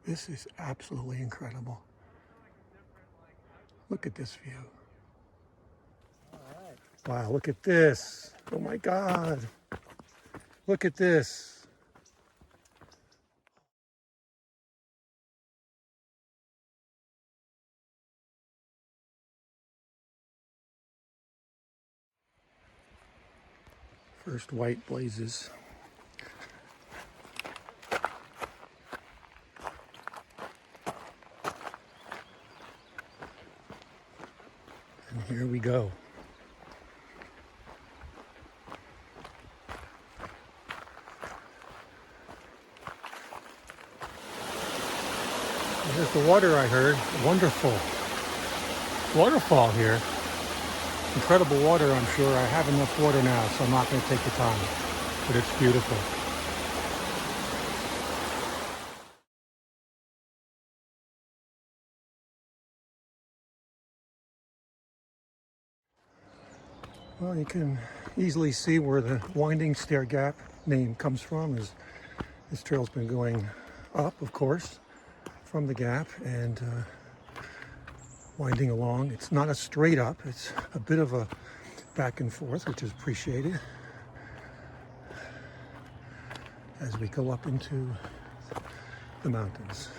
This is absolutely incredible. Look at this view. Wow, look at this. Oh my God. Look at this. First white blazes. And here we go. There's the water I heard. Wonderful waterfall here. Incredible water, I'm sure. I have enough water now, so I'm not going to take the time. But it's beautiful. Well, you can easily see where the winding stair gap name comes from. As this trail's been going up, of course, from the gap and winding along. It's not a straight up, it's a bit of a back and forth, which is appreciated as we go up into the mountains.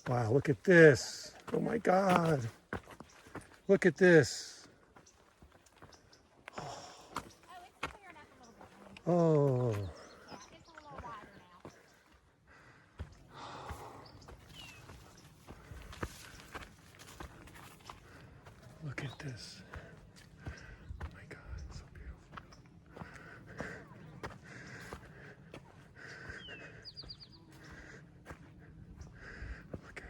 Wow, look at this. Oh my God. Look at this. Oh. Look at this. Oh my God, it's so beautiful. Look at it.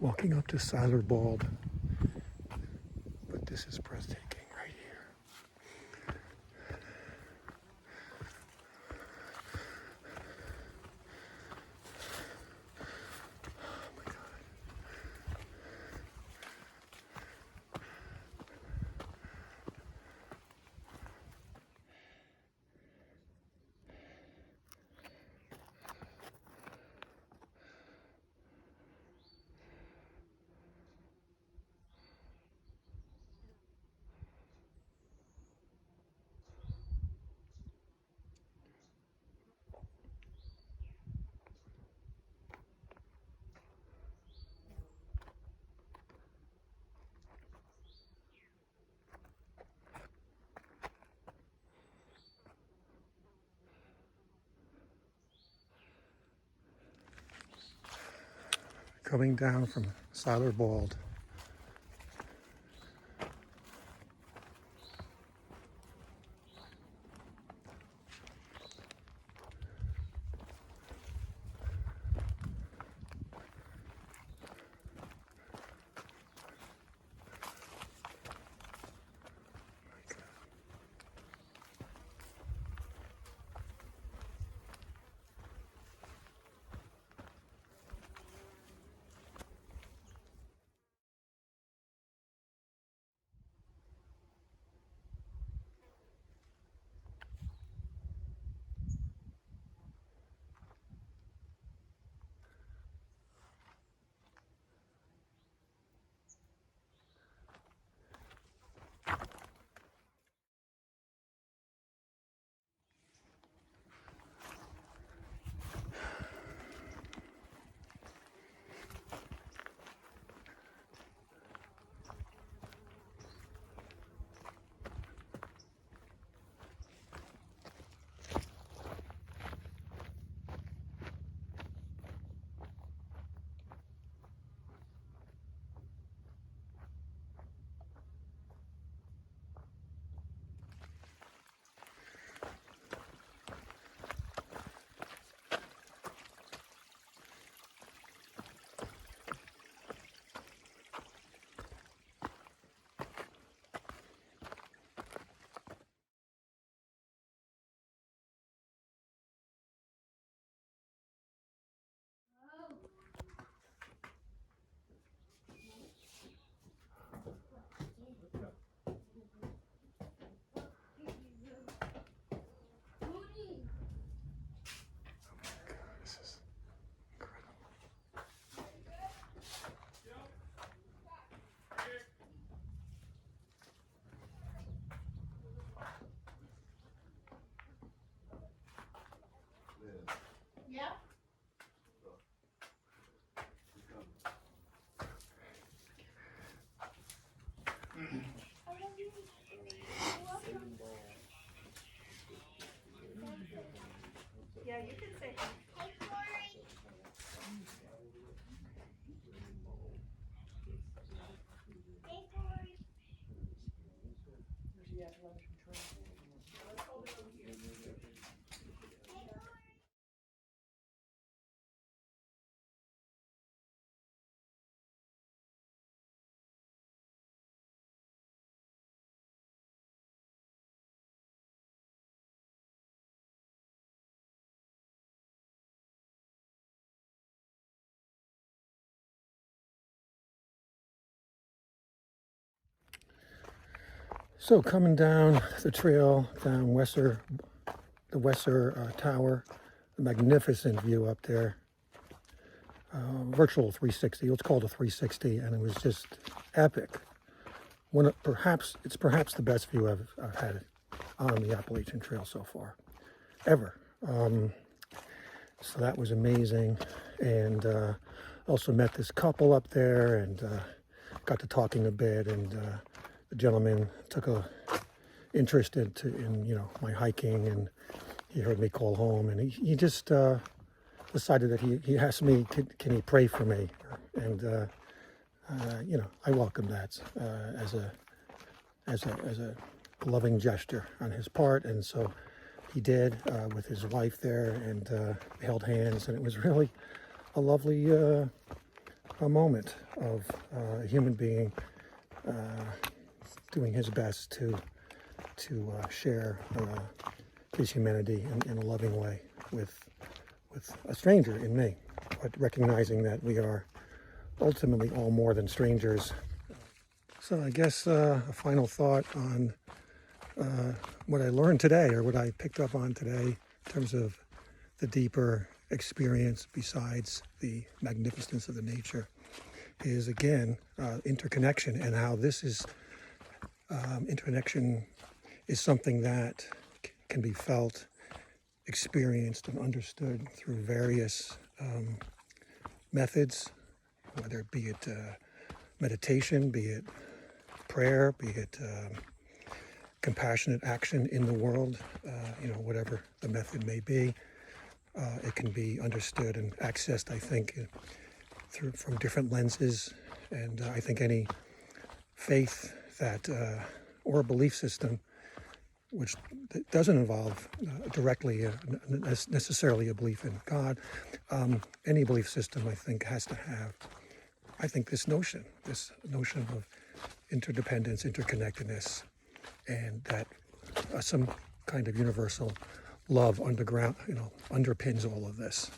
Walking up to Siler Bald, but this is breathtaking. Coming down from Siler Bald. So coming down the trail down the Wesser Tower, the magnificent view up there, virtual 360. Let's call it a 360, and it was just epic. It's perhaps the best view I've had on the Appalachian Trail so far, ever. So that was amazing, and also met this couple up there, and got to talking a bit, and the gentleman took a interest in my hiking, and he heard me call home, and he just decided that he asked me, can he pray for me? And I welcome that as a loving gesture on his part, and so he did with his wife there, and held hands, and it was really a lovely a moment of a human being doing his best to share his humanity in a loving way with a stranger in me, but recognizing that we are ultimately all more than strangers. So I guess a final thought on what I learned today, or what I picked up on today in terms of the deeper experience besides the magnificence of the nature, is again interconnection, and how this is interconnection is something that can be felt, experienced, and understood through various methods, whether be it meditation, be it prayer, be it compassionate action in the world, whatever the method may be. It can be understood and accessed, I think, from different lenses. And I think any faith that, or a belief system, which doesn't involve directly necessarily a belief in God, any belief system, I think, has to have, this notion of interdependence, interconnectedness, and that some kind of universal love underpins all of this.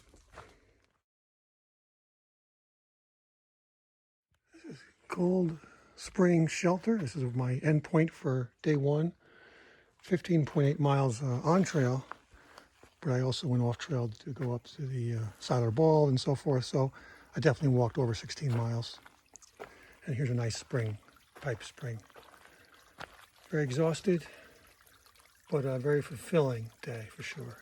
Cold Spring Shelter. This is my endpoint for day one. 15.8 miles on trail, but I also went off trail to go up to the Siler Ball and so forth. So I definitely walked over 16 miles. And here's a nice pipe spring. Very exhausted, but a very fulfilling day for sure.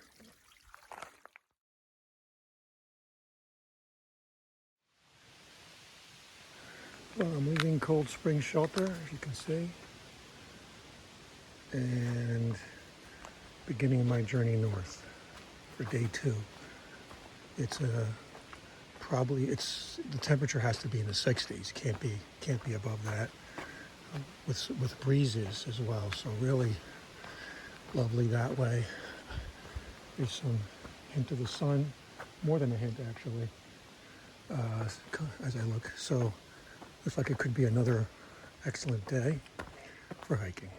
Well, I'm leaving Cold Spring Shelter, as you can see, and beginning my journey north for day two. It's the temperature has to be in the 60s. Can't be above that. With breezes as well, so really lovely that way. There's some hint of the sun, more than a hint actually, as I look. So looks like it could be another excellent day for hiking.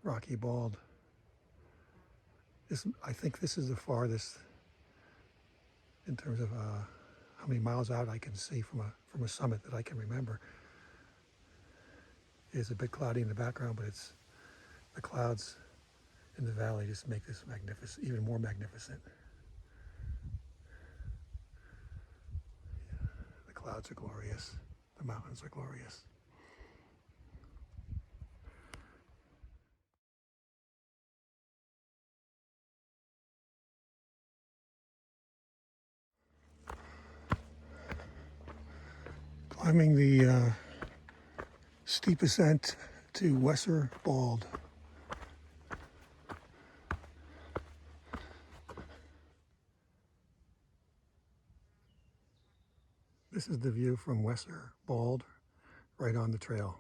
Rocky Bald. I think this is the farthest in terms of how many miles out I can see from a summit that I can remember. It is a bit cloudy in the background, but the clouds in the valley just make this magnificent, even more magnificent. The clouds are glorious. The mountains are glorious. Climbing the steep ascent to Wesser Bald. This is the view from Wesser Bald, right on the trail.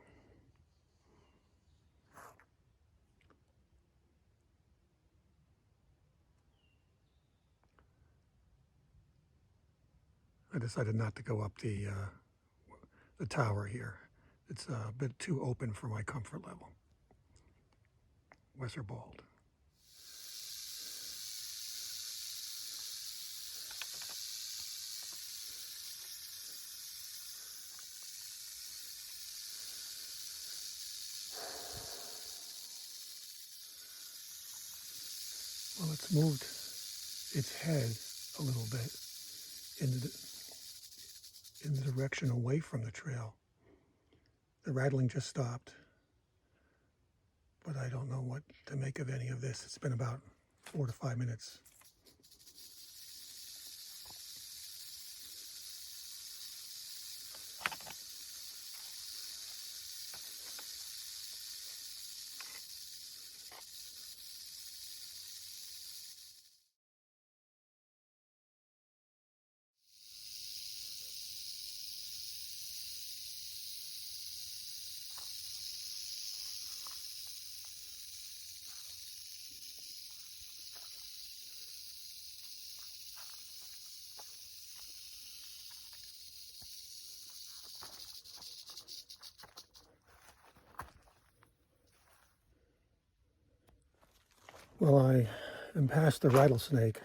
I decided not to go up the tower here. It's a bit too open for my comfort level. Wesser Bald. Well, it's moved its head a little bit in the direction away from the trail. The rattling just stopped, but I don't know what to make of any of this. It's been about 4 to 5 minutes. Well, I am past the rattlesnake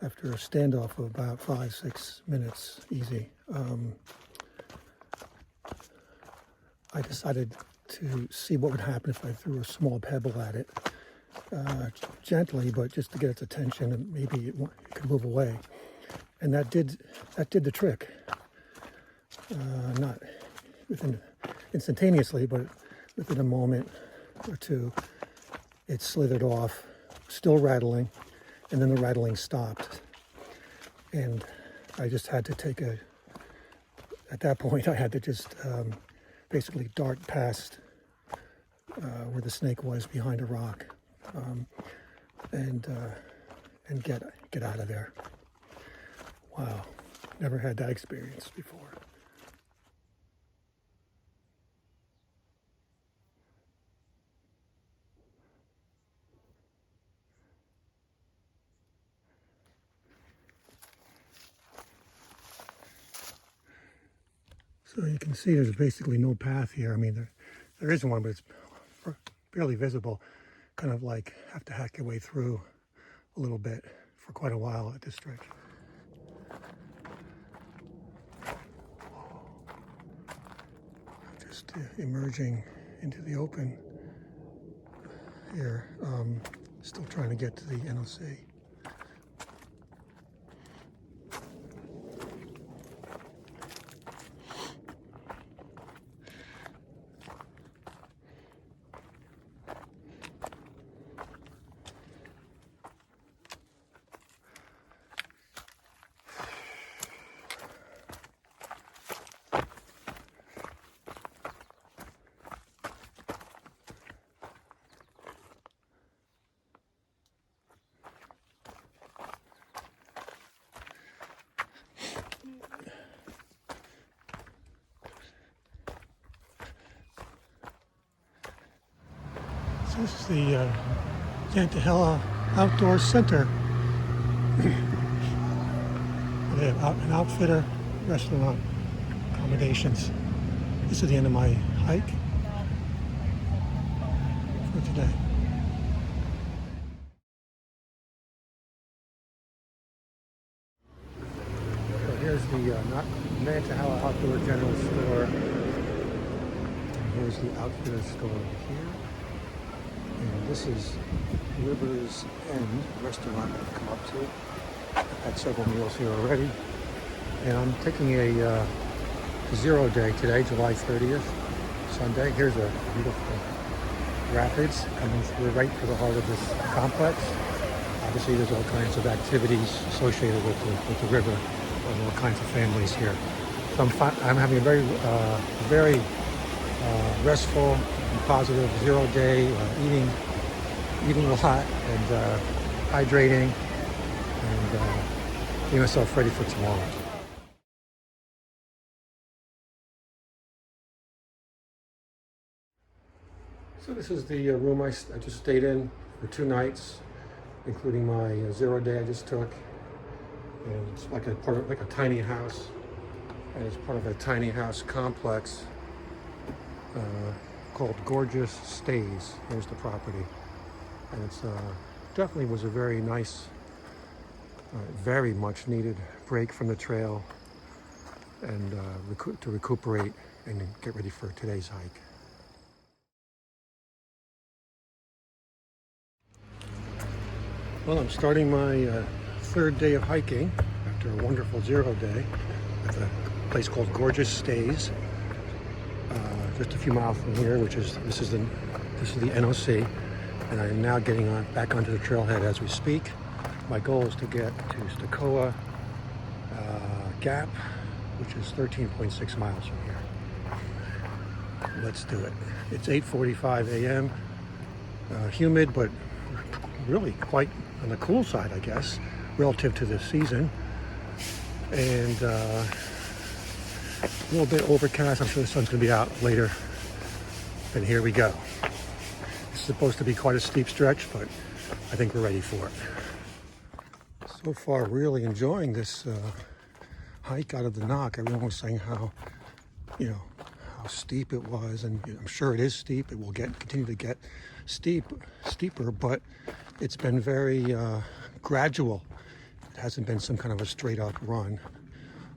after a standoff of about 5-6 minutes, easy. I decided to see what would happen if I threw a small pebble at it, gently, but just to get its attention, and maybe it could move away. And that did the trick. Not instantaneously, but within a moment or two. It slithered off, still rattling, and then the rattling stopped. And I just had to at that point, I had to just basically dart past where the snake was behind a rock, and get out of there. Wow, never had that experience before. So you can see there's basically no path here. I mean, there is one, but it's barely visible. Kind of like have to hack your way through a little bit for quite a while at this stretch. Just emerging into the open here. Still trying to get to the NOC. So this is the Santa Outdoor Center. They have an outfitter, restaurant, accommodations. This is the end of my hike for today. So here's the Nantahala Outdoor General Store. And here's the outfitter store here. And this is River's End restaurant I've come up to. I've had several meals here already. And I'm taking a 0 day today, July 30th, Sunday. Here's a beautiful rapids coming through right through the heart of this complex. Obviously, there's all kinds of activities associated with the river and all kinds of families here. So I'm having a very restful and positive 0 day, eating a lot and hydrating and getting myself ready for tomorrow. So this is the room I just stayed in for 2 nights, including my 0 day I just took. And it's like a tiny house, and it's part of a tiny house complex called Gorgeous Stays. Here's the property, and it's definitely was a very nice, very much needed break from the trail, and to recuperate and get ready for today's hike. Well, I'm starting my 3rd day of hiking after a wonderful 0 day at a place called Gorgeous Stays, just a few miles from here. This is the NOC, and I am now getting back onto the trailhead as we speak. My goal is to get to Stakoa Gap, which is 13.6 miles from here. Let's do it. It's 8:45 a.m. Humid, but really quite on the cool side, I guess, relative to the season. And a little bit overcast. I'm sure the sun's going to be out later. And here we go. It's supposed to be quite a steep stretch, but I think we're ready for it. So far, really enjoying this hike out of the knock. Everyone was saying how steep it was, and I'm sure it is steep. It will continue to get steeper, but it's been very gradual. It hasn't been some kind of a straight up run.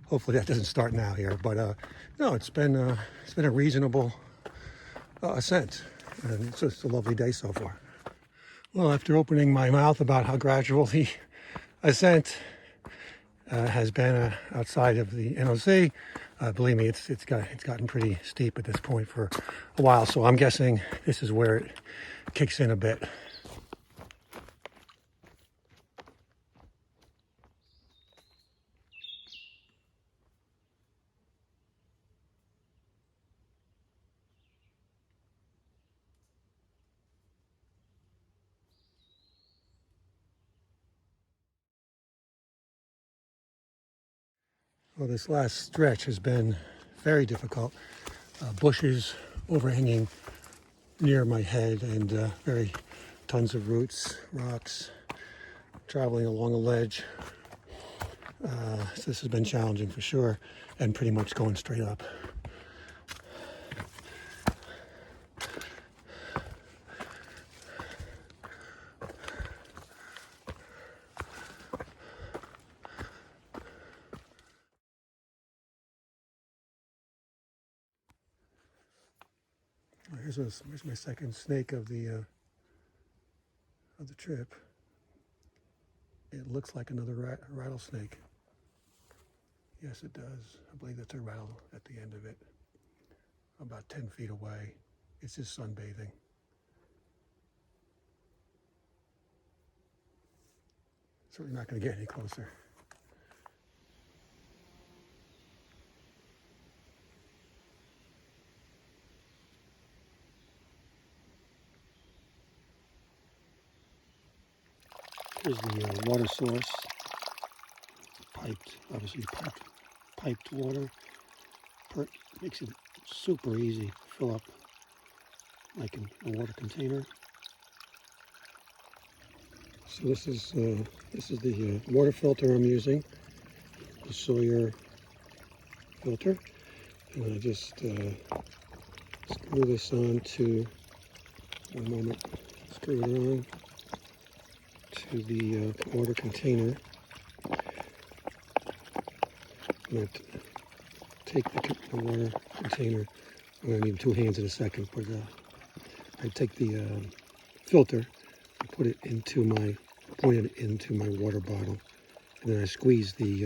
Hopefully that doesn't start now here, but no, it's been a reasonable ascent, and it's just a lovely day so far. Well, after opening my mouth about how gradual the ascent has been outside of the NOC, believe me, it's gotten pretty steep at this point for a while. So I'm guessing this is where it kicks in a bit. Well, this last stretch has been very difficult. Bushes overhanging near my head, and tons of roots, rocks, traveling along a ledge. So this has been challenging for sure, and pretty much going straight up. Here's my second snake of the trip. It looks like another rattlesnake. Yes, it does. I believe that's a rattle at the end of it, about 10 feet away. It's just sunbathing. Certainly not going to get any closer. Here's the water source. Obviously piped water. Makes it super easy to fill up like in a water container. So this is the water filter I'm using, the Sawyer filter, and I just screw this on to, one moment, screw it on to the water container. I'm going to take the water container. I'm going to need 2 hands in a second, but I take the filter, I put it into my, point it into my water bottle, and then I squeeze the,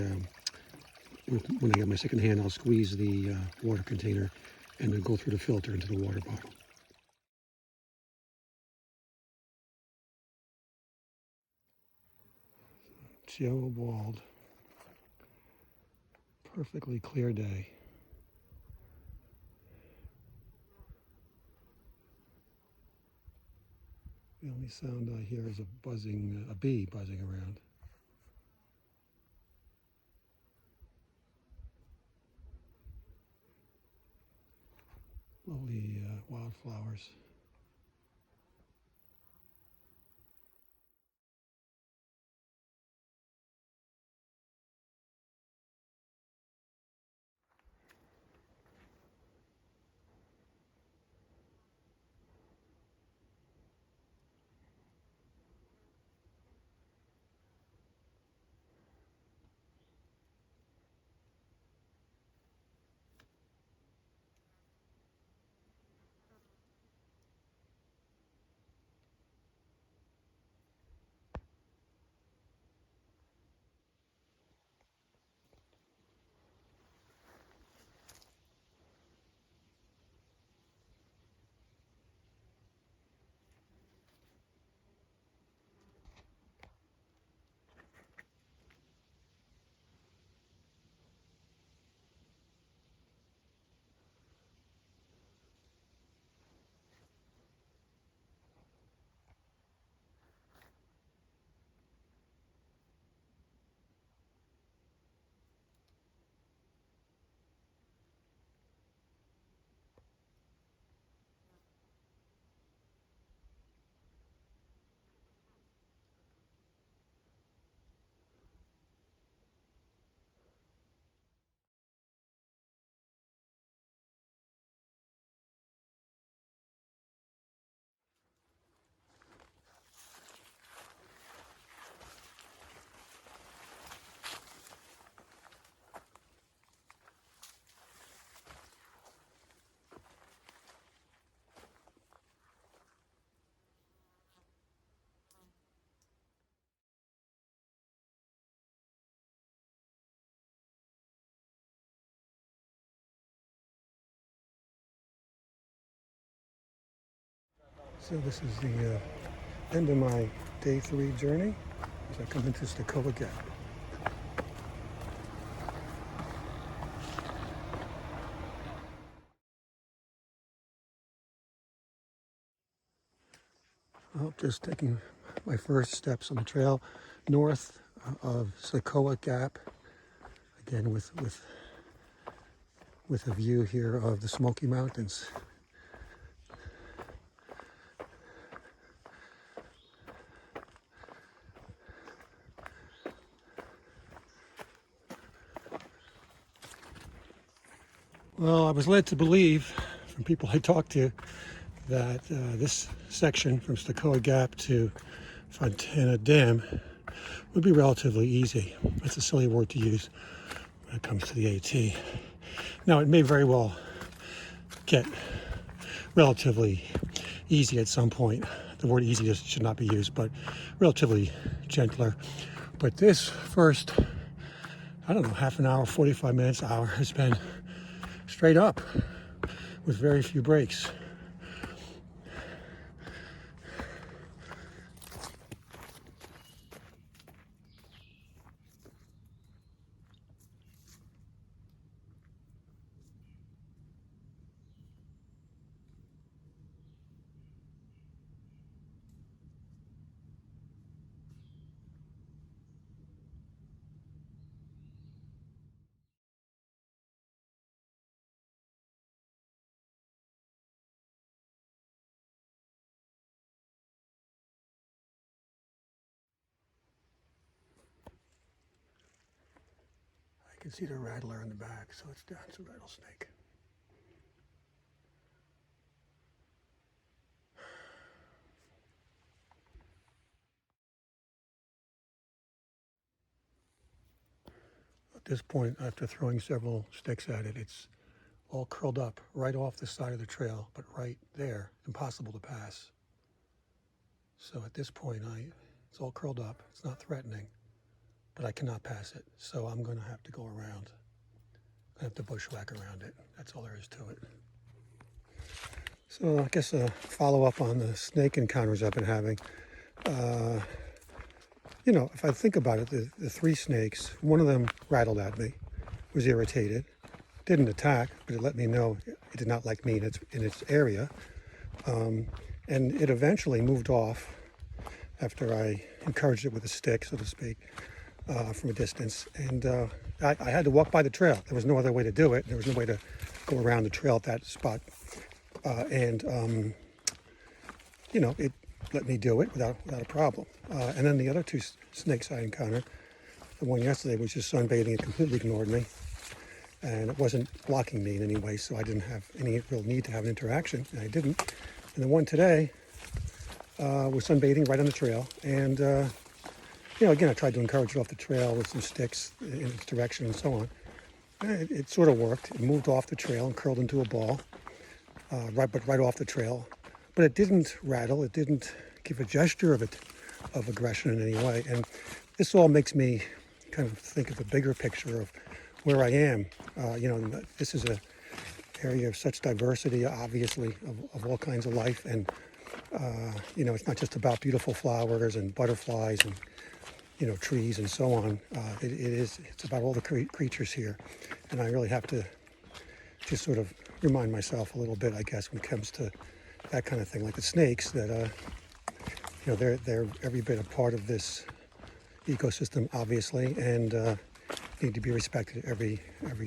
when I get my second hand, I'll squeeze the water container and then go through the filter into the water bottle. It's yellow walled, perfectly clear day. The only sound I hear is a bee buzzing around. Lovely wildflowers. So this is the end of my day 3 journey as I come into Stair Gap. Well, just taking my first steps on the trail north of Stair Gap, again with a view here of the Smoky Mountains. Well, I was led to believe from people I talked to that this section from Stair Gap to Fontana Dam would be relatively easy. That's a silly word to use when it comes to the AT. Now, it may very well get relatively easy at some point. The word easy just should not be used, but relatively gentler. But this first, I don't know, half an hour, 45 minutes, hour has been straight up with very few breaks. I can see the rattler in the back, so it's a rattlesnake. At this point, after throwing several sticks at it, it's all curled up right off the side of the trail, but right there, impossible to pass. So at this point, it's all curled up. It's not threatening, but I cannot pass it. So I'm going to have to go around. I have to bushwhack around it. That's all there is to it. So I guess a follow-up on the snake encounters I've been having. You know, if I think about it, the three snakes, one of them rattled at me, was irritated, didn't attack, but it let me know it did not like me in its area. And it eventually moved off after I encouraged it with a stick, so to speak, from a distance. And I had to walk by the trail. There was no other way to do it. There was no way to go around the trail at that spot. You know, it let me do it without a problem. And then the other two snakes I encountered, the one yesterday was just sunbathing. It completely ignored me. And it wasn't blocking me in any way, so I didn't have any real need to have an interaction, and I didn't. And the one today was sunbathing right on the trail. And, you know, again, I tried to encourage it off the trail with some sticks in its direction and so on. And it sort of worked. It moved off the trail and curled into a ball, right off the trail. But it didn't rattle. It didn't give a gesture of aggression in any way. And this all makes me kind of think of the bigger picture of where I am. You know, this is an area of such diversity, obviously, of all kinds of life. And, you know, it's not just about beautiful flowers and butterflies and, you know, trees and so on. It's about all the creatures here. And I really have to just sort of remind myself a little bit, I guess, when it comes to that kind of thing, like the snakes, that, you know, they're every bit a part of this ecosystem, obviously, and need to be respected every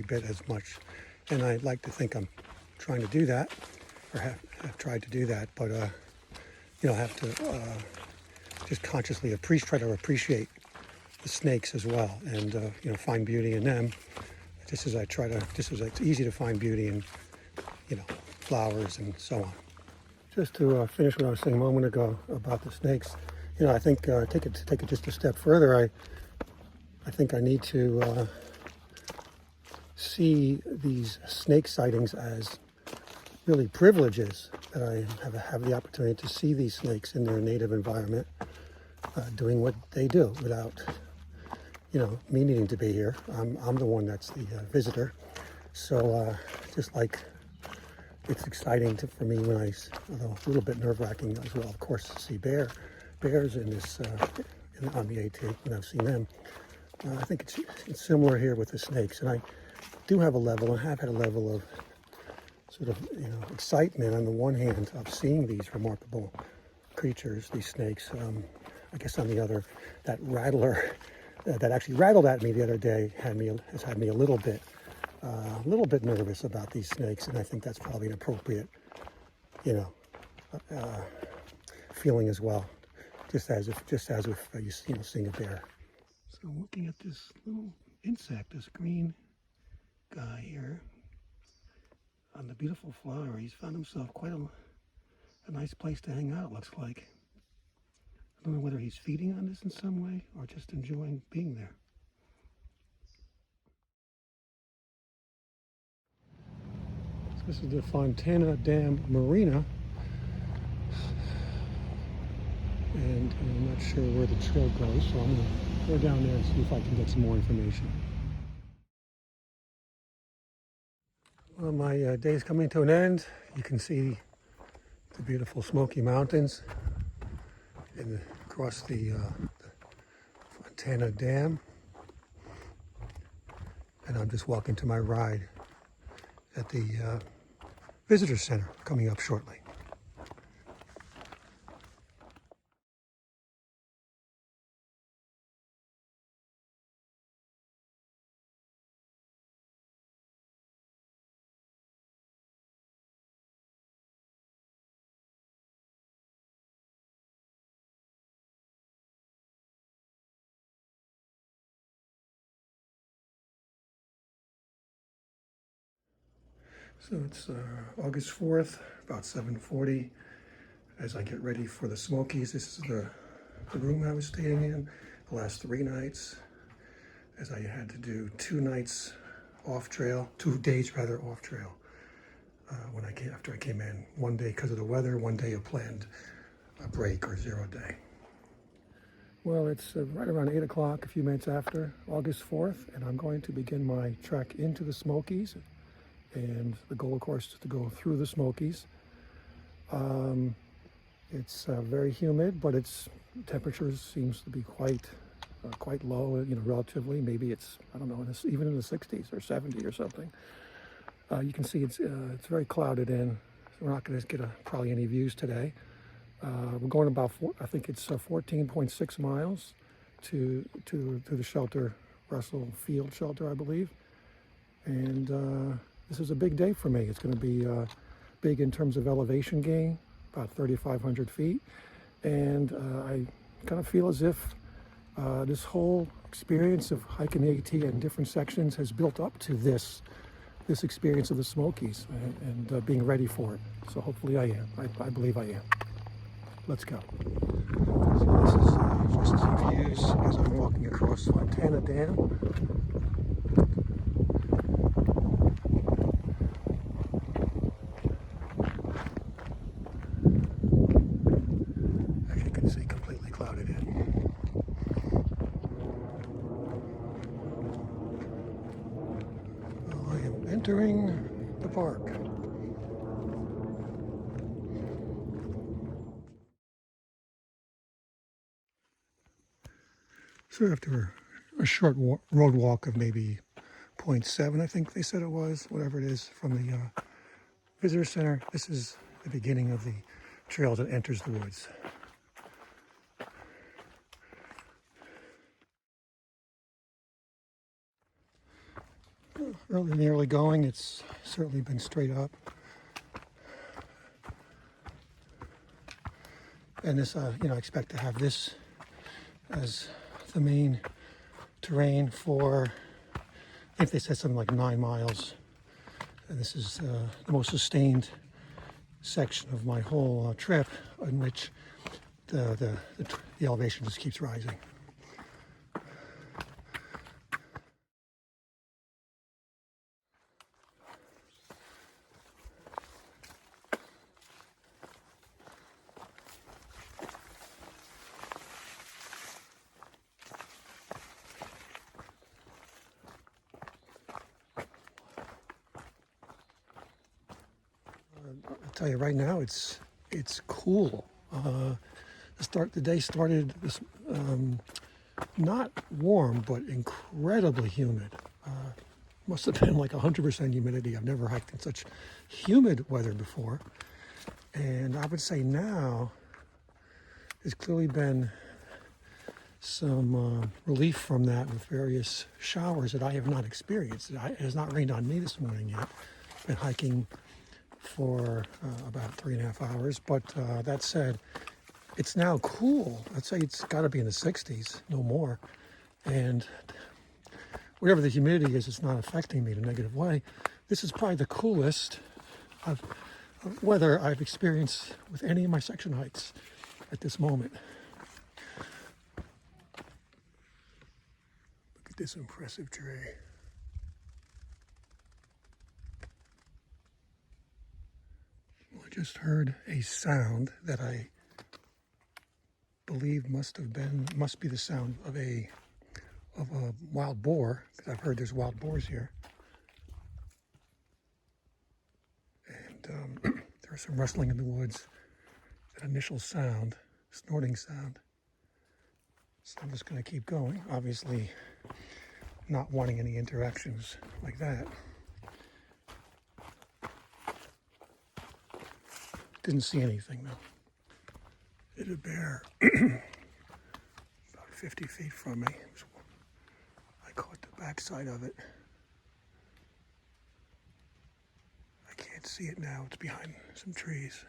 bit as much. And I like to think I'm trying to do that, or have tried to do that, but you know, I have to just consciously try to appreciate the snakes as well, and you know, find beauty in them, just as it's easy to find beauty in, you know, flowers and so on. Just to finish what I was saying a moment ago about the snakes, you know, I think take it just a step further. I think I need to see these snake sightings as really privileges, that I have the opportunity to see these snakes in their native environment, doing what they do without, you know, me needing to be here. I'm the one that's the visitor. So just like it's exciting for me when although a little bit nerve-wracking as well, of course, to see bears in this on the AT when I've seen them. I think it's similar here with the snakes, and I do have had a level of sort of, you know, excitement on the one hand of seeing these remarkable creatures, these snakes. I guess on the other, that rattler that actually rattled at me the other day has had me a little bit nervous about these snakes, and I think that's probably an appropriate, you know, feeling as well, just as if you know, seeing a bear. So I'm looking at this little insect, this green guy here on the beautiful flower. He's found himself quite a nice place to hang out, looks like. I don't know whether he's feeding on this in some way or just enjoying being there. So this is the Fontana Dam Marina. And I'm not sure where the trail goes, so I'm going to go down there and see if I can get some more information. Well, my day is coming to an end. You can see the beautiful Smoky Mountains across the Fontana Dam. And I'm just walking to my ride at the visitor center coming up shortly. So it's August 4th, about 7:40, as I get ready for the Smokies. This is the room I was staying in the last 3 nights, as I had to do 2 nights off trail, 2 days rather off trail, after I came in. 1 day because of the weather, 1 day of planned a break or 0 day. Well, it's right around 8 o'clock, a few minutes after August 4th, and I'm going to begin my trek into the Smokies. And the goal, of course, is to go through the Smokies. It's very humid, but its temperature seems to be quite low, relatively. Maybe it's, I don't know, even in the 60s or 70 or something. You can see it's very clouded in. So we're not going to get probably any views today. We're going about, I think it's 14.6 miles to the shelter, Russell Field Shelter, I believe. And this is a big day for me. It's going to be big in terms of elevation gain, about 3,500 feet. And I kind of feel as if this whole experience of hiking the AT in different sections has built up to this experience of the Smokies and being ready for it. So hopefully I am. I believe I am. Let's go. So this is just some views as I'm walking across Fontana Dam. As you can see, completely clouded in. Well, I am entering the park. So after a short road walk of maybe 0.7, I think they said it was, whatever it is, from the visitor center, this is the beginning of the trail that enters the woods. Early in the early going, it's certainly been straight up. And this, I expect to have this as the main terrain for, I think they said something like 9 miles. And this is the most sustained section of my whole trip, in which the elevation just keeps rising. I'll tell you right now, it's cool. The day started not warm, but incredibly humid. Must have been like 100% humidity. I've never hiked in such humid weather before. And I would say now there's clearly been some relief from that with various showers that I have not experienced. It has not rained on me this morning yet. Been hiking for about 3.5 hours. But that said, it's now cool. I'd say it's got to be in the 60s, no more. And whatever the humidity is, it's not affecting me in a negative way. This is probably the coolest weather I've experienced with any of my section hikes at this moment. Look at this impressive tree. Well, I just heard a sound that I believe must be the sound of a wild boar, because I've heard there's wild boars here. And there was some rustling in the woods, that initial sound, snorting sound. So I'm just going to keep going, obviously not wanting any interactions like that. Didn't see anything though. Hit a bear about 50 feet from me. I caught the backside of it. I can't see it now. It's behind some trees.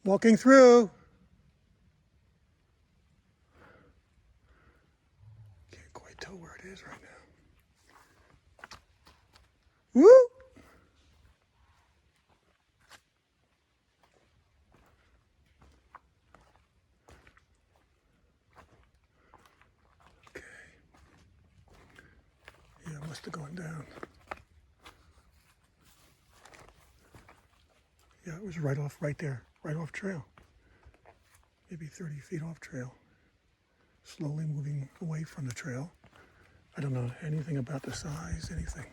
Walking through. Can't quite tell where it is right now. Woo! must have gone down. Yeah, it was right there, right off trail. Maybe 30 feet off trail. Slowly moving away from the trail. I don't know anything about the size, anything,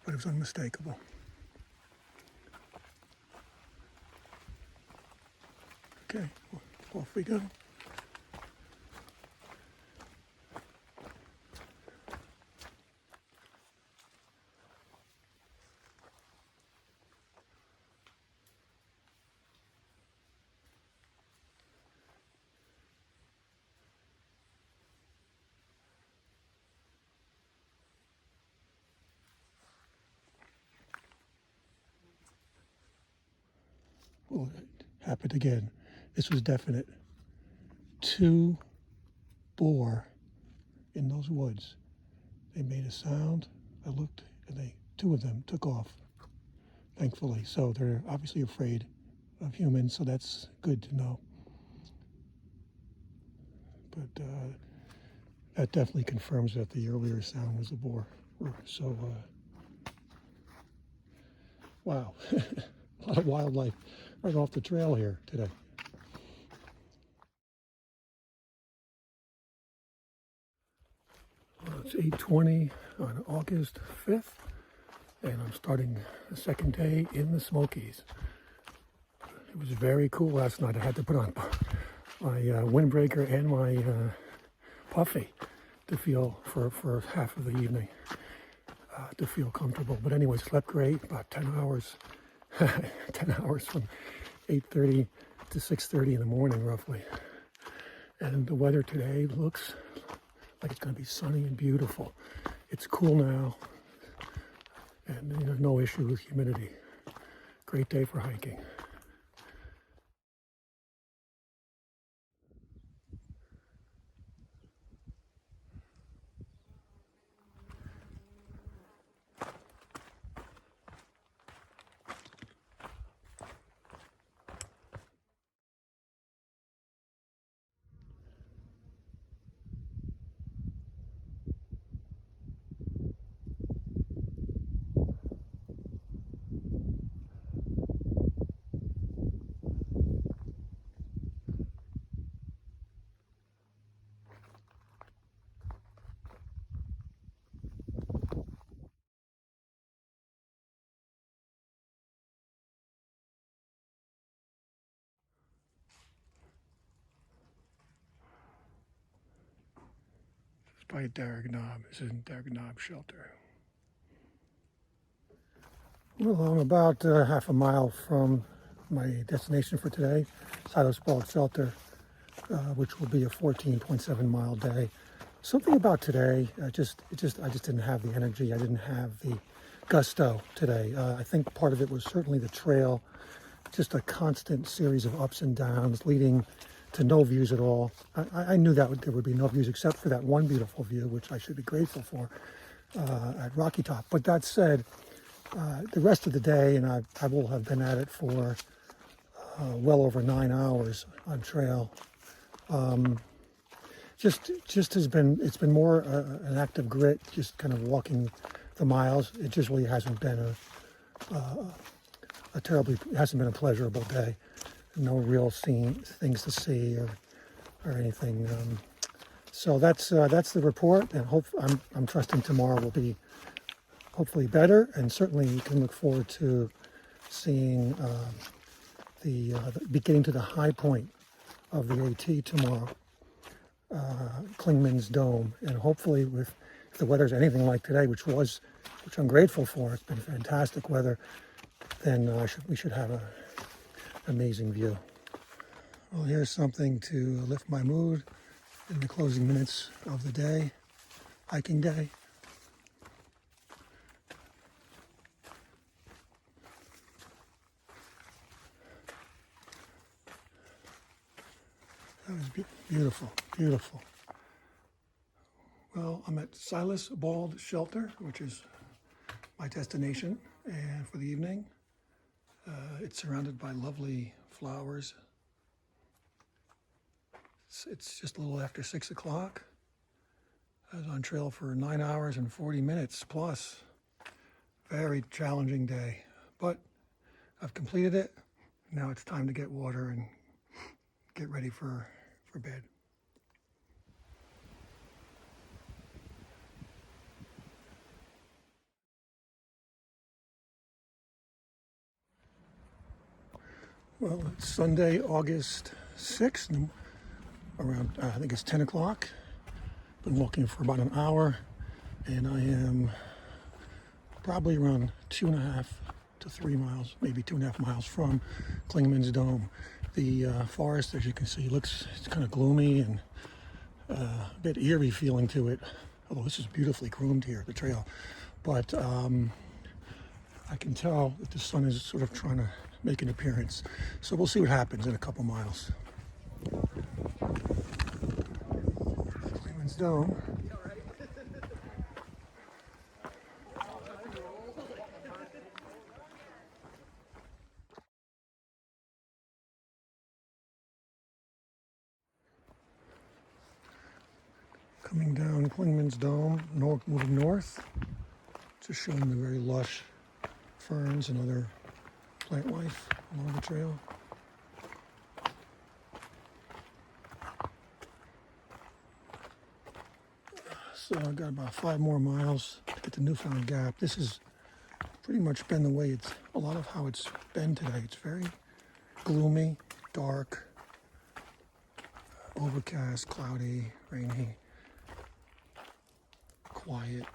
but it was unmistakable. Okay, well, off we go. Well, it happened again. This was definite. 2 boar in those woods. They made a sound. I looked, and 2 of them took off, thankfully. So they're obviously afraid of humans, so that's good to know. But that definitely confirms that the earlier sound was a boar. So, wow, a lot of wildlife right off the trail here today. Well, it's 8:20 on August 5th, and I'm starting the second day in the Smokies. It was very cool last night. I had to put on my windbreaker and my puffy to feel for half of the evening, to feel comfortable. But anyway, slept great, about 10 hours, 10 hours from 8:30 to 6:30 in the morning, roughly. And the weather today looks like it's going to be sunny and beautiful. It's cool now, and there's no issue with humidity. Great day for hiking. By Derrick Knob. This is Derrick Knob Shelter. Well, I'm about half a mile from my destination for today, Silas Bald Shelter, which will be a 14.7 mile day. Something about today, I just didn't have the energy. I didn't have the gusto today. I think part of it was certainly the trail, just a constant series of ups and downs leading to no views at all. I knew that there would be no views except for that one beautiful view, which I should be grateful for, at Rocky Top. But that said, the rest of the day, and I will have been at it for well over 9 hours on trail, just has been, it's been more an act of grit, just kind of walking the miles. It just really hasn't been it hasn't been a pleasurable day. No real things to see or anything. So that's the report, and I'm trusting tomorrow will be hopefully better, and certainly you can look forward to seeing getting to the high point of the AT tomorrow, Klingman's Dome, and hopefully if the weather's anything like today, which I'm grateful for, it's been fantastic weather, then we should have an amazing view. Well, here's something to lift my mood in the closing minutes of the day, hiking day. That was beautiful, beautiful. Well, I'm at Silas Bald Shelter, which is my destination, and for the evening, it's surrounded by lovely flowers. It's just a little after 6 o'clock. I was on trail for 9 hours and 40 minutes plus. Very challenging day, but I've completed it. Now it's time to get water and get ready for bed. Well, it's Sunday, August 6th, and around, I think it's 10 o'clock. Been walking for about an hour, and I am probably around 2.5 to 3 miles, maybe 2.5 miles from Clingman's Dome. The forest, as you can see, it's kind of gloomy and a bit eerie feeling to it. Although this is beautifully groomed here, the trail. But I can tell that the sun is sort of trying to make an appearance. So we'll see what happens in a couple miles. Clingman's Dome. Coming down Clingman's Dome, moving north, just showing the very lush ferns and other plant life along the trail. So I've got about 5 more miles to get to Newfound Gap. This has pretty much been the way a lot of how it's been today. It's very gloomy, dark, overcast, cloudy, rainy. Quiet.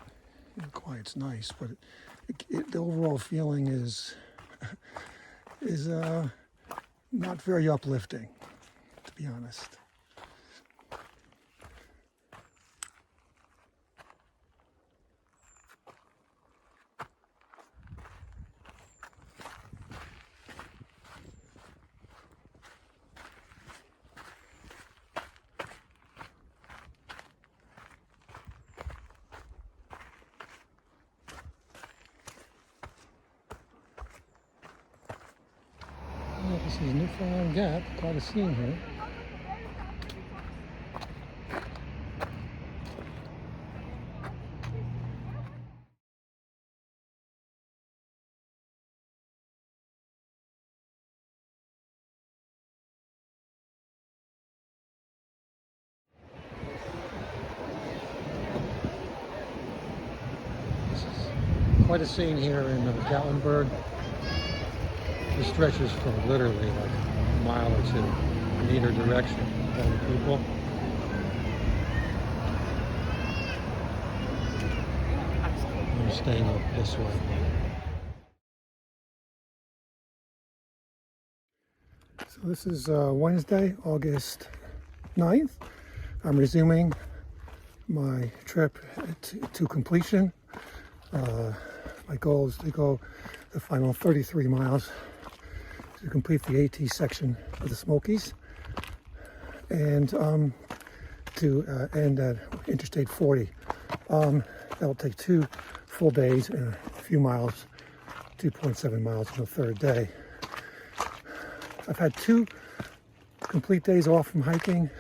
Quiet's nice, but the overall feeling is not very uplifting, to be honest. Well, this is Newfound Gap, quite a scene here. This is quite a scene here in Gatlinburg. It stretches for literally like a mile or two in either direction. All the people. I'm staying up this way. So this is Wednesday, August 9th. I'm resuming my trip to completion. My goal is to go the final 33 miles to complete the AT section of the Smokies and to end at Interstate 40. That'll take 2 full days and a few miles, 2.7 miles on the third day. I've had 2 complete days off from hiking.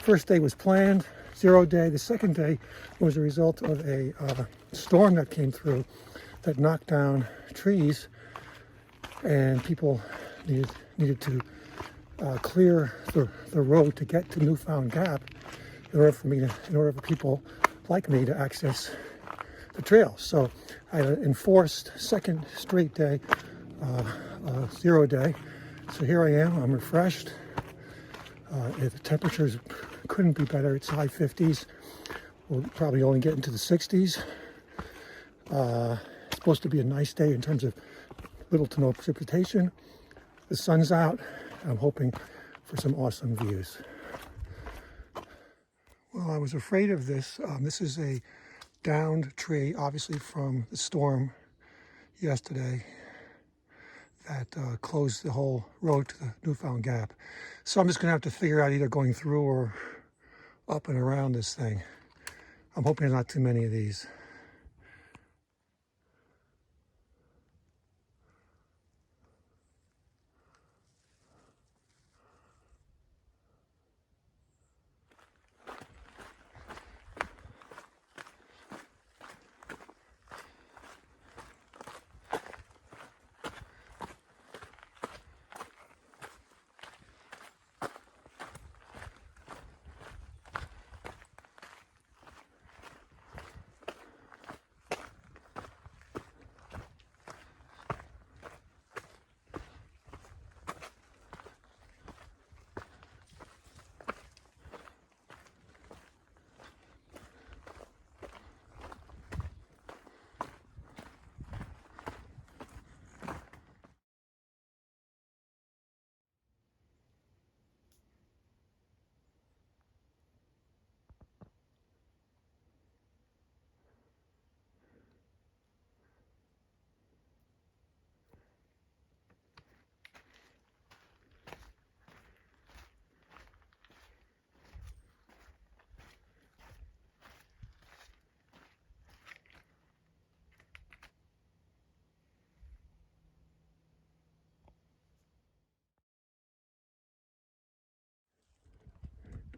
First day was planned, 0 day. The second day was a result of a storm that came through that knocked down trees, and people needed to clear the road to get to Newfound Gap in order for people like me to access the trail. So I had an enforced second straight day, 0 day. So here I am. I'm refreshed. The temperatures couldn't be better. It's high 50s. We'll probably only get into the 60s. It's supposed to be a nice day in terms of little to no precipitation. The sun's out. I'm hoping for some awesome views. Well, I was afraid of this. This is a downed tree, obviously from the storm yesterday that closed the whole road to the Newfound Gap. So I'm just gonna have to figure out either going through or up and around this thing. I'm hoping there's not too many of these.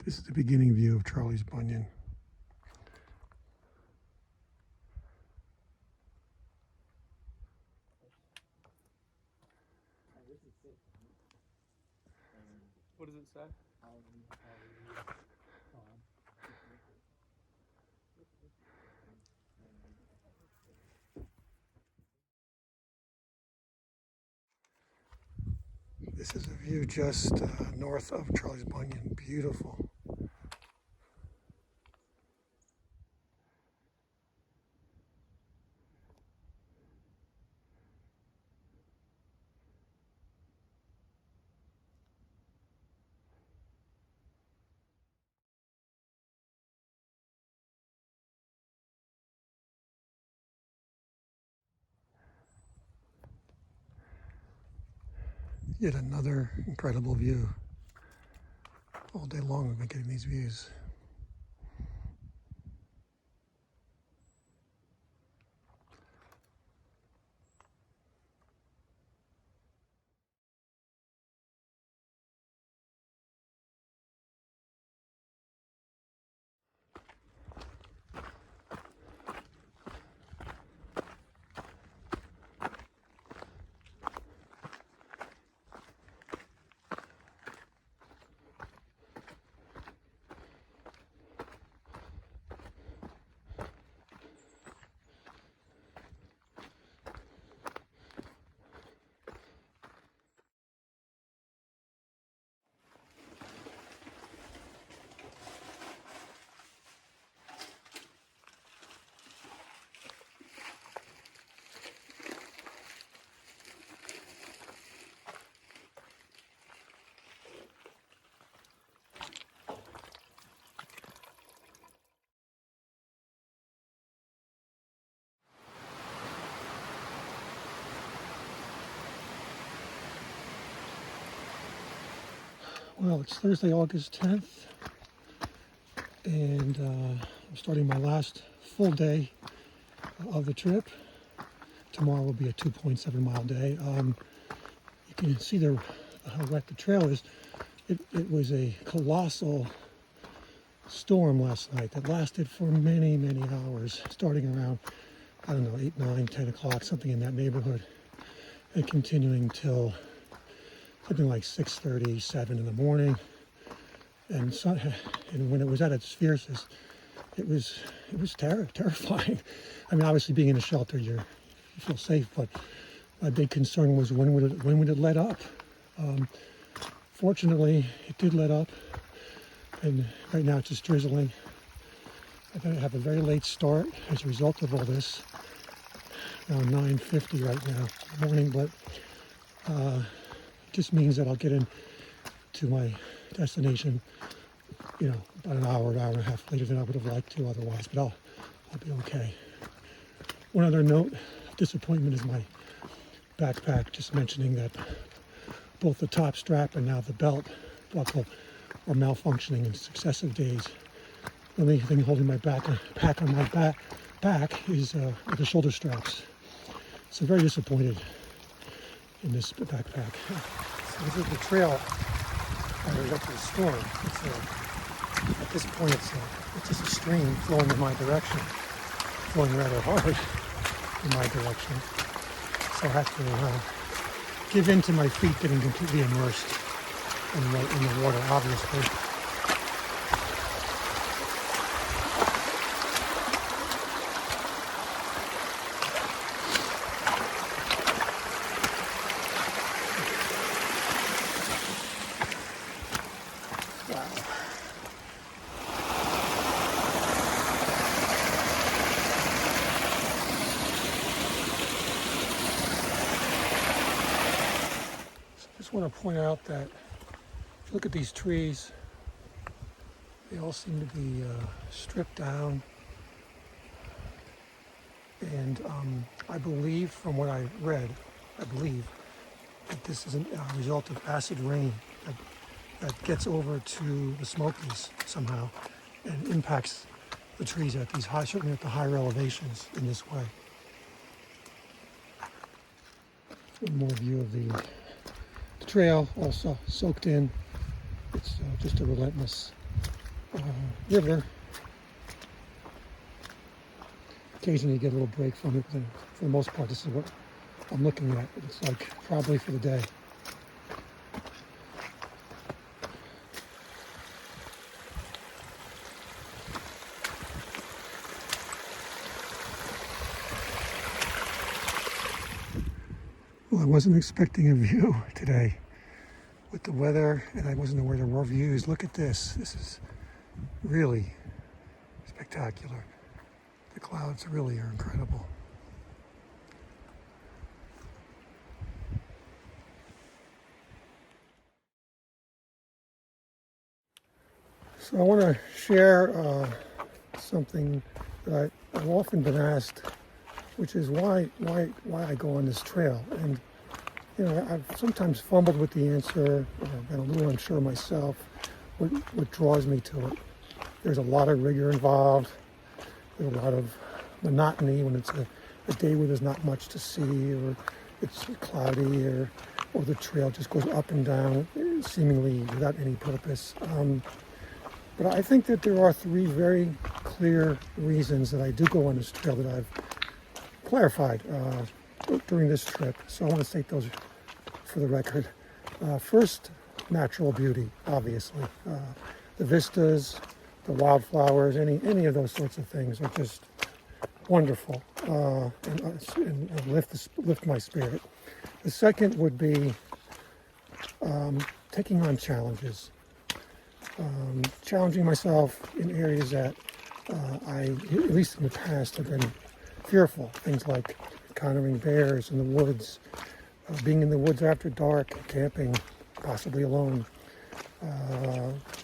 This is the beginning view of Charlie's Bunion. What does it say? This is a view just north of Charlie's Bunion. Beautiful. Yet another incredible view. All day long we've been getting these views. Well, it's Thursday, August 10th, and I'm starting my last full day of the trip. Tomorrow will be a 2.7 mile day. You can see how wet the trail is. It was a colossal storm last night that lasted for many, many hours, starting around, I don't know, 8, 9, 10 o'clock, something in that neighborhood, and continuing till something like 6:30, 7 in the morning. And when it was at its fiercest, it was terrifying. I mean, obviously being in a shelter, you feel safe, but my big concern was when would it let up? Fortunately, it did let up, and right now it's just drizzling. I'm going to have a very late start as a result of all this, around 9:50 right now in the morning, but it just means that I'll get into my destination, about an hour and a half later than I would have liked to otherwise, but I'll be okay. One other note of disappointment is my backpack, just mentioning that both the top strap and now the belt buckle are malfunctioning in successive days. The only thing holding my pack on my back is the shoulder straps. So very disappointed in this backpack. So this is the trail that we got to the storm. At this point, it's just a stream flowing in my direction, flowing rather hard in my direction. So I have to give in to my feet getting completely immersed in the water, obviously. I want to point out that if you look at these trees, they all seem to be stripped down, and I believe from what I read, that this is a result of acid rain that gets over to the Smokies somehow and impacts the trees at these high, certainly at the higher elevations in this way. One more view of the trail, also soaked in. It's just a relentless river. Occasionally you get a little break from it, but for the most part this is what I'm looking at. It's like probably for the day. Well, I wasn't expecting a view today with the weather, and I wasn't aware there were views. Look at this. This is really spectacular. The clouds really are incredible. So I want to share something that I've often been asked, which is why I go on this trail. And you know, I've sometimes fumbled with the answer, or been a little unsure myself what draws me to it. There's a lot of rigor involved. There's a lot of monotony when it's a day where there's not much to see, or it's cloudy, or the trail just goes up and down seemingly without any purpose. But I think that there are three very clear reasons that I do go on this trail that I've clarified during this trip. So I want to state those for the record. First, natural beauty, obviously. The vistas, the wildflowers, any of those sorts of things are just wonderful and lift my spirit. The second would be taking on challenges. Challenging myself in areas that I, at least in the past, have been fearful. Things like encountering bears in the woods, being in the woods after dark, camping, possibly alone,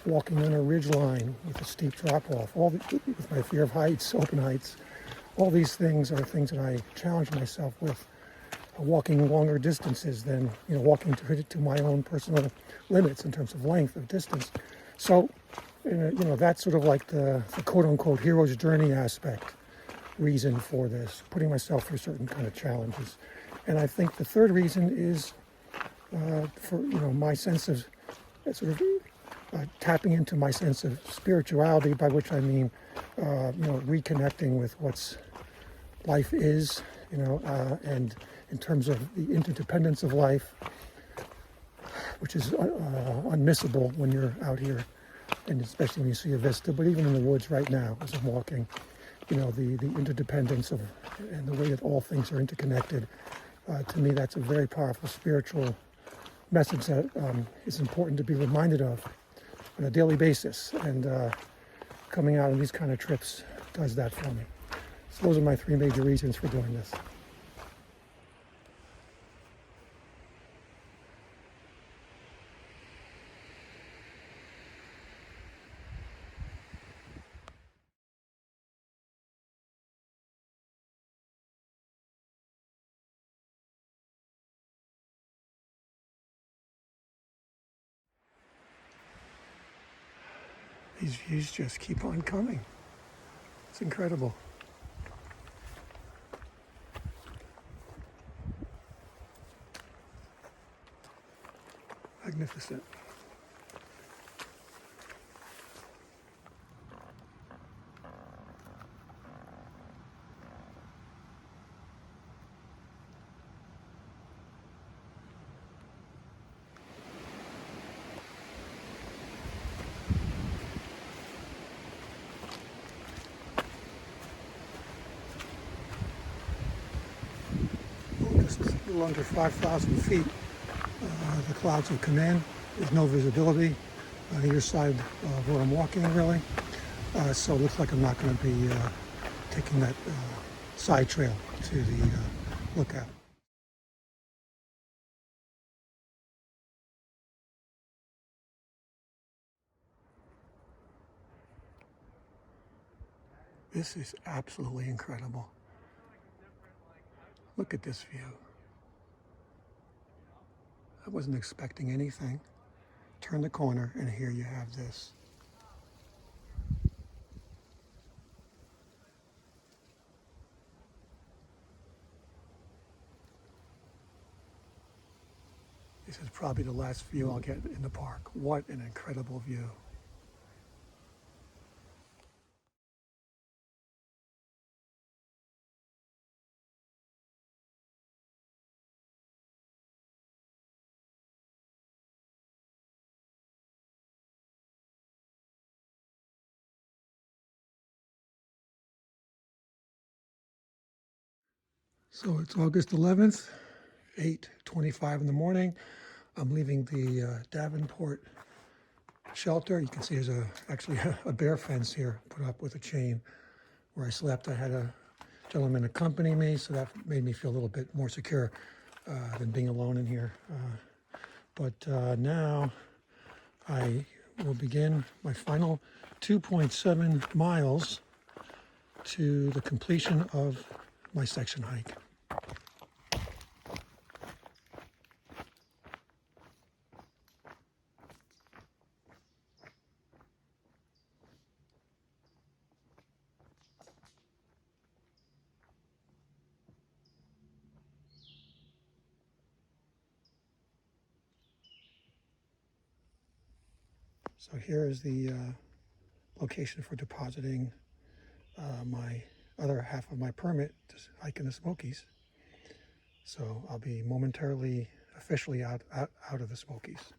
walking on a ridge line with a steep drop-off, with my fear of heights, open heights. All these things are things that I challenge myself with, walking longer distances than, walking to my own personal limits in terms of length of distance. So, that's sort of like the quote-unquote hero's journey aspect reason for this, putting myself through certain kind of challenges. And I think the third reason is for, my sense of tapping into my sense of spirituality, by which I mean, reconnecting with what's life is, and in terms of the interdependence of life, which is unmissable when you're out here, and especially when you see a vista, but even in the woods right now as I'm walking, the interdependence of and the way that all things are interconnected. To me, that's a very powerful spiritual message that is important to be reminded of on a daily basis. And coming out on these kind of trips does that for me. So those are my three major reasons for doing this. These views just keep on coming. It's incredible. Magnificent. Just a little under 5,000 feet. The clouds have come in. There's no visibility on either side of where I'm walking, really. So it looks like I'm not going to be taking that side trail to the lookout. This is absolutely incredible. Look at this view. I wasn't expecting anything. Turn the corner and here you have this. This is probably the last view I'll get in the park. What an incredible view. So it's August 11th, 8:25 in the morning. I'm leaving the Davenport shelter. You can see there's actually a bear fence here put up with a chain where I slept. I had a gentleman accompany me, so that made me feel a little bit more secure than being alone in here. But now I will begin my final 2.7 miles to the completion of my section hike. So here is the location for depositing my other half of my permit to hike in the Smokies. So I'll be momentarily, officially out of the Smokies.